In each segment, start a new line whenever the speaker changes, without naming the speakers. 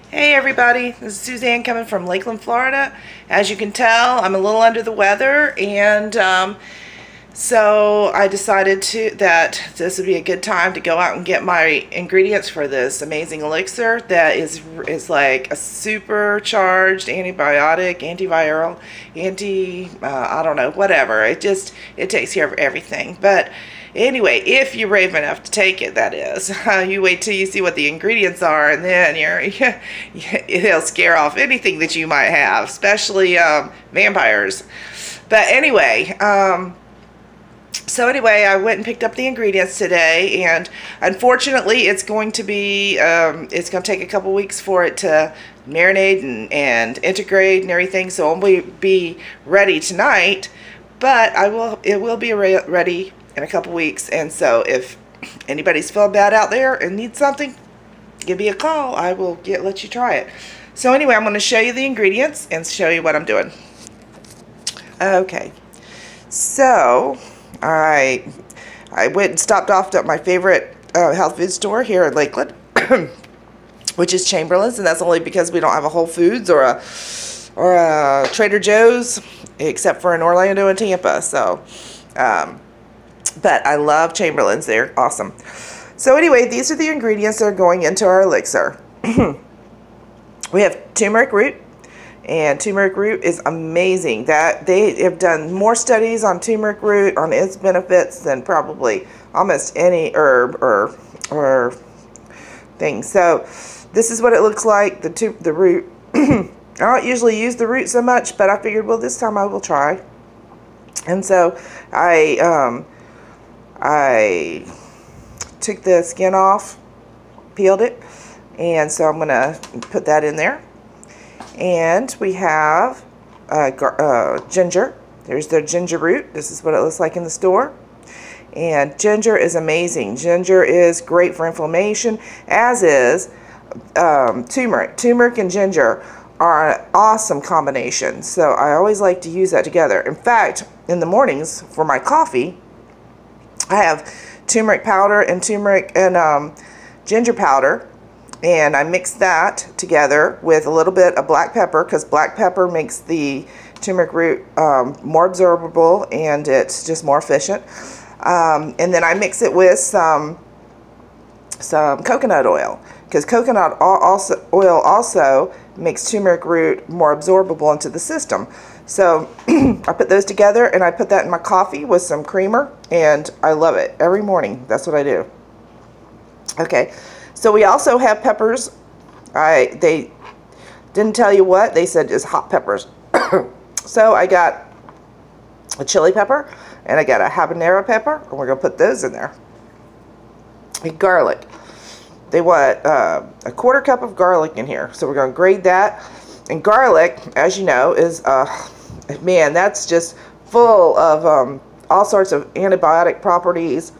Hey everybody, this is Suzanne coming from Lakeland, Florida. As you can tell, I'm a little under the weather, and so I decided that this would be a good time to go out and get my ingredients for this amazing elixir that is like a supercharged antibiotic, antiviral, I don't know, whatever. It takes care of everything. But anyway, if you're brave enough to take it, that is. You wait till you see what the ingredients are, and then it'll scare off anything that you might have, especially vampires. But anyway, so anyway, I went and picked up the ingredients today, and unfortunately, it's going to take a couple weeks for it to marinate and integrate and everything. So it won't be ready tonight, but it will be ready in a couple weeks. And so if anybody's feeling bad out there and needs something, give me a call. I will let you try it. So anyway, I'm going to show you the ingredients and show you what I'm doing. Okay, so I went and stopped off at my favorite health food store here in Lakeland, which is Chamberlain's, and that's only because we don't have a Whole Foods or a Trader Joe's, except for in Orlando and Tampa. So, but I love Chamberlain's. They're awesome. So anyway, these are the ingredients that are going into our elixir. We have turmeric root. And turmeric root is amazing. That they have done more studies on turmeric root, on its benefits, than probably almost any herb or thing. So this is what it looks like, the root. I don't usually use the root so much, but I figured, well, this time I will try. And so I took the skin off, peeled it, and so I'm going to put that in there. And we have ginger. There's the ginger root. This is what it looks like in the store. And ginger is amazing. Ginger is great for inflammation, as is turmeric. Turmeric and ginger are an awesome combination. So I always like to use that together. In fact, in the mornings for my coffee, I have turmeric powder and ginger powder. And I mix that together with a little bit of black pepper, because black pepper makes the turmeric root more absorbable, and it's just more efficient. And then I mix it with some coconut oil, because coconut oil also makes turmeric root more absorbable into the system. So I put those together, and I put that in my coffee with some creamer, and I love it every morning. That's what I do. Okay. So we also have peppers. They didn't tell you what. They said just hot peppers. So I got a chili pepper, and I got a habanero pepper, and we're going to put those in there. And garlic. They want a 1/4 cup of garlic in here. So we're going to grate that. And garlic, as you know, is, man, that's just full of all sorts of antibiotic properties.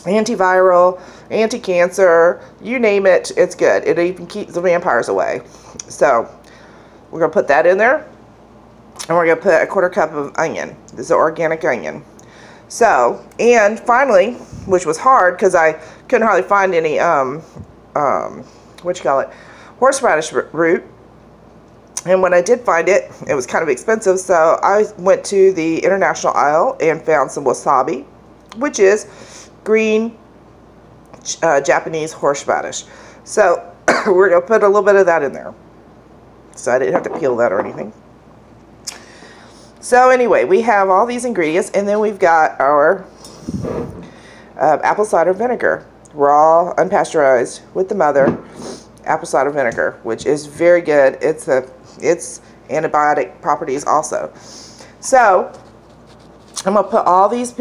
Antiviral, anti-cancer, you name it, it's good. It even keeps the vampires away. So we're going to put that in there, and we're going to put a 1/4 cup of onion. This is an organic onion. So, and finally, which was hard because I couldn't hardly find any horseradish root. And when I did find it, it was kind of expensive, so I went to the international aisle and found some wasabi, which is green Japanese horseradish. So we're going to put a little bit of that in there. So I didn't have to peel that or anything. So anyway, we have all these ingredients, and then we've got our apple cider vinegar, raw, unpasteurized, with the mother, apple cider vinegar, which is very good. It's antibiotic properties also. So I'm going to put all these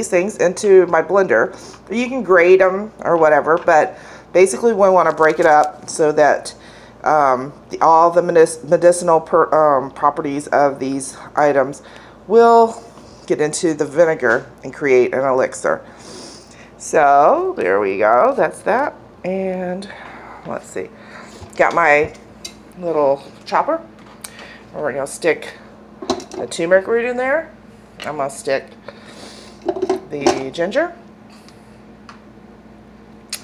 things into my blender. You can grate them or whatever, but basically we want to break it up so that all the medicinal properties of these items will get into the vinegar and create an elixir. So there we go. That's that. And let's see. Got my little chopper. We're going to stick the turmeric root in there. I'm going to stick the ginger.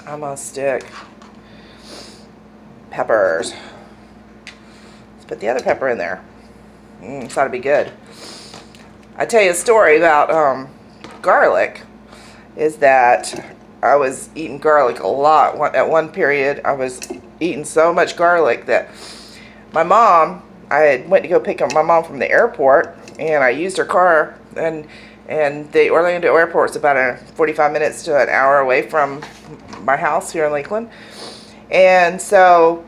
I'm going to stick peppers. Let's put the other pepper in there. This ought to be good. I tell you a story about garlic. Is that I was eating garlic a lot. At one period, I was eating so much garlic that my mom, I went to go pick up my mom from the airport, and I used her car, and the Orlando airport is about 45 minutes to an hour away from my house here in Lakeland. And so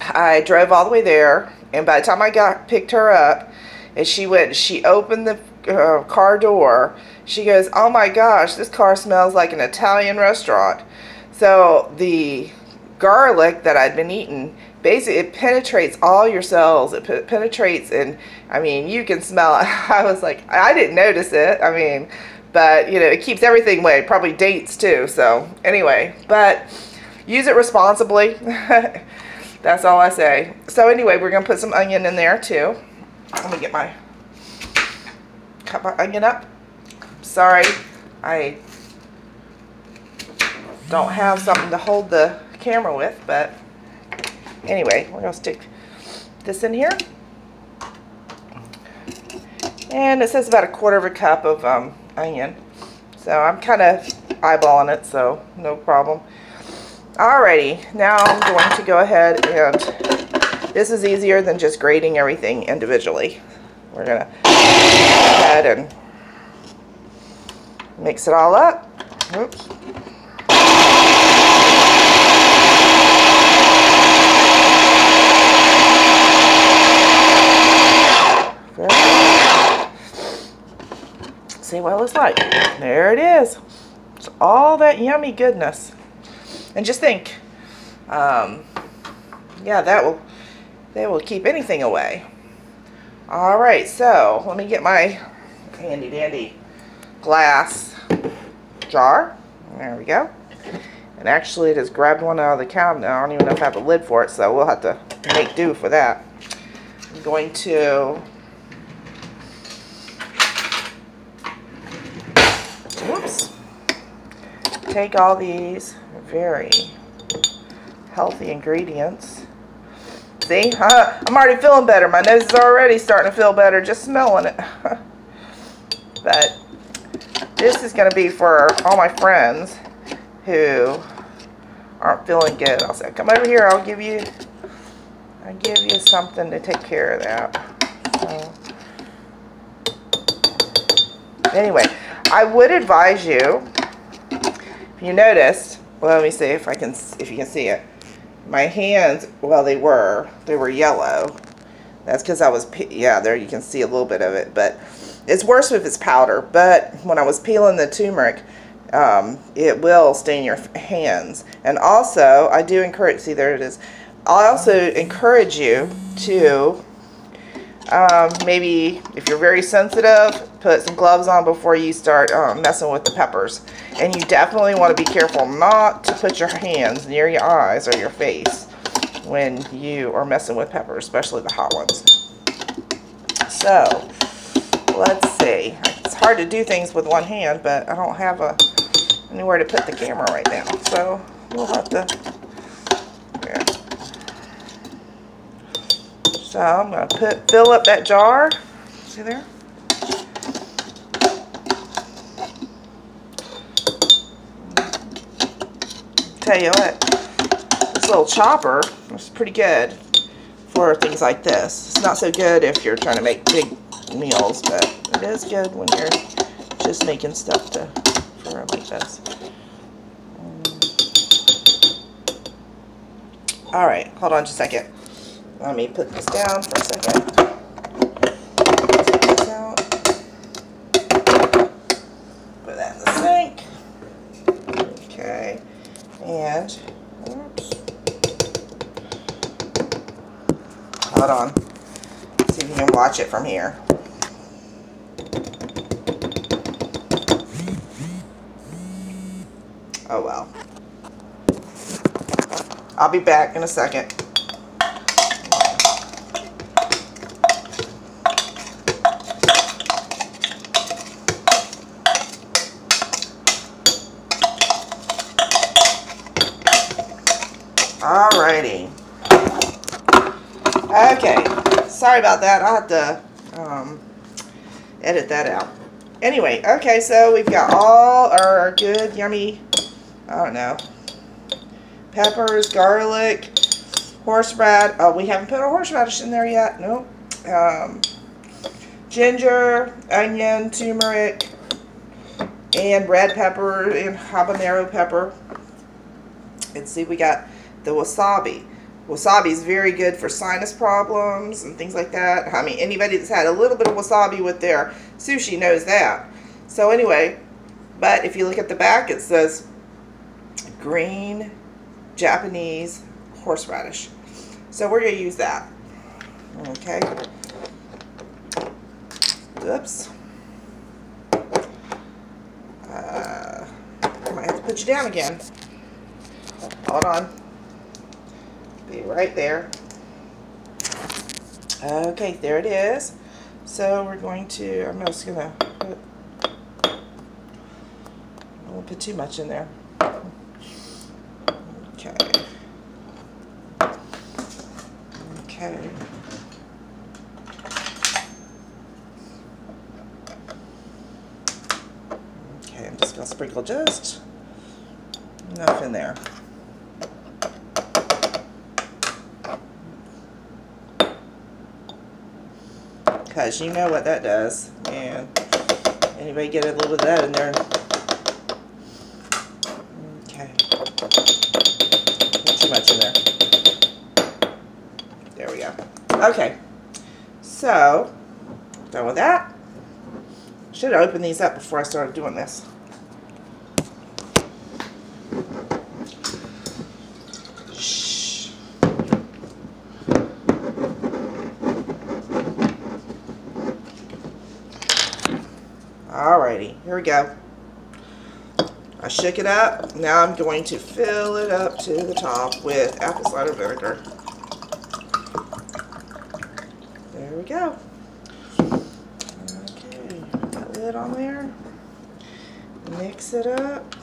I drove all the way there, and by the time I picked her up, and she opened the car door, she goes, "Oh my gosh, this car smells like an Italian restaurant." So the garlic that I'd been eating, basically it penetrates all your cells. It penetrates, and I mean, you can smell it. I was like, I didn't notice it. I mean, but you know, it keeps everything away. Probably dates too. So anyway, but use it responsibly. That's all I say. So anyway, we're gonna put some onion in there too. Let me cut my onion up. Sorry, I don't have something to hold the camera with, but anyway, we're going to stick this in here. And it says about 1/4 cup of onion. So I'm kind of eyeballing it, so no problem. Alrighty, now I'm going to go ahead and this is easier than just grating everything individually. We're going to go ahead and mix it all up. Oops. See what it looks like. There it is. It's all that yummy goodness. And just think, yeah, that will keep anything away. All right, so let me get my handy dandy glass jar. There we go. And actually it has grabbed one out of the cabinet. I don't even know if I have a lid for it, so we'll have to make do for that. I'm going to take all these very healthy ingredients. See, I'm already feeling better. My nose is already starting to feel better just smelling it. But this is going to be for all my friends who aren't feeling good. I'll say, come over here. I'll give you something to take care of that. So, anyway, I would advise you. If you noticed, well, let me see if you can see it. My hands, well, they were yellow. That's because I was, yeah, there you can see a little bit of it, but it's worse if it's powder. But when I was peeling the turmeric, it will stain your hands. And also, I do encourage, see, there it is. I also encourage you to maybe, if you're very sensitive, put some gloves on before you start messing with the peppers. And you definitely want to be careful not to put your hands near your eyes or your face when you are messing with peppers, especially the hot ones. So, let's see. It's hard to do things with one hand, but I don't have anywhere to put the camera right now. So, we'll have to, yeah. So, I'm going to fill up that jar. See there? Tell you what, this little chopper is pretty good for things like this. It's not so good if you're trying to make big meals, but it is good when you're just making stuff for like this. All right, hold on just a second. Let me put this down for a second. Take this out. Put that in the sink. Okay. And, oops. Hold on. See if you can watch it from here. Oh well. I'll be back in a second. Alrighty. Okay. Sorry about that. I'll have to edit that out. Anyway, okay, so we've got all our good, yummy, I don't know, peppers, garlic, horseradish. Oh, we haven't put our horseradish in there yet. Nope. Ginger, onion, turmeric, and red pepper and habanero pepper. And see, we got the wasabi. Wasabi is very good for sinus problems and things like that. I mean, anybody that's had a little bit of wasabi with their sushi knows that. So anyway, but if you look at the back, it says green Japanese horseradish. So we're going to use that. Okay. Oops. I might have to put you down again. Hold on. Be right there. Okay, there it is. So we're going to, I'm just going to put, I won't put too much in there. Okay. Okay. Okay, I'm just going to sprinkle just enough in there. Because you know what that does. And anybody get a little bit of that in there. Okay. Not too much in there. There we go. Okay. So, done with that. Should have opened these up before I started doing this. Alrighty, here we go. I shook it up. Now I'm going to fill it up to the top with apple cider vinegar. There we go. Okay, put that lid on there. Mix it up.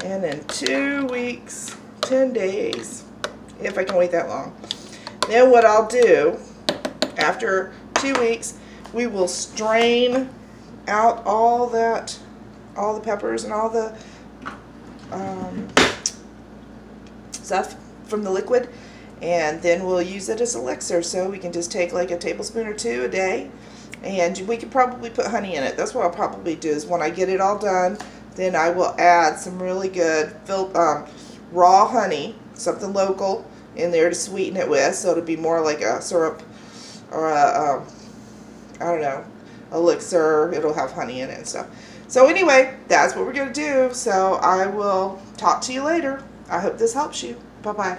And in 2 weeks, 10 days, if I can wait that long. Then what I'll do, after 2 weeks, we will strain out all the peppers and all the stuff from the liquid, and then we'll use it as elixir. So we can just take like a tablespoon or two a day, and we could probably put honey in it. That's what I'll probably do, is when I get it all done, then I will add some really good raw honey, something local, in there to sweeten it with, so it'll be more like a syrup or a, I don't know, elixir. It'll have honey in it and stuff. So anyway, that's what we're going to do. So I will talk to you later. I hope this helps you. Bye-bye.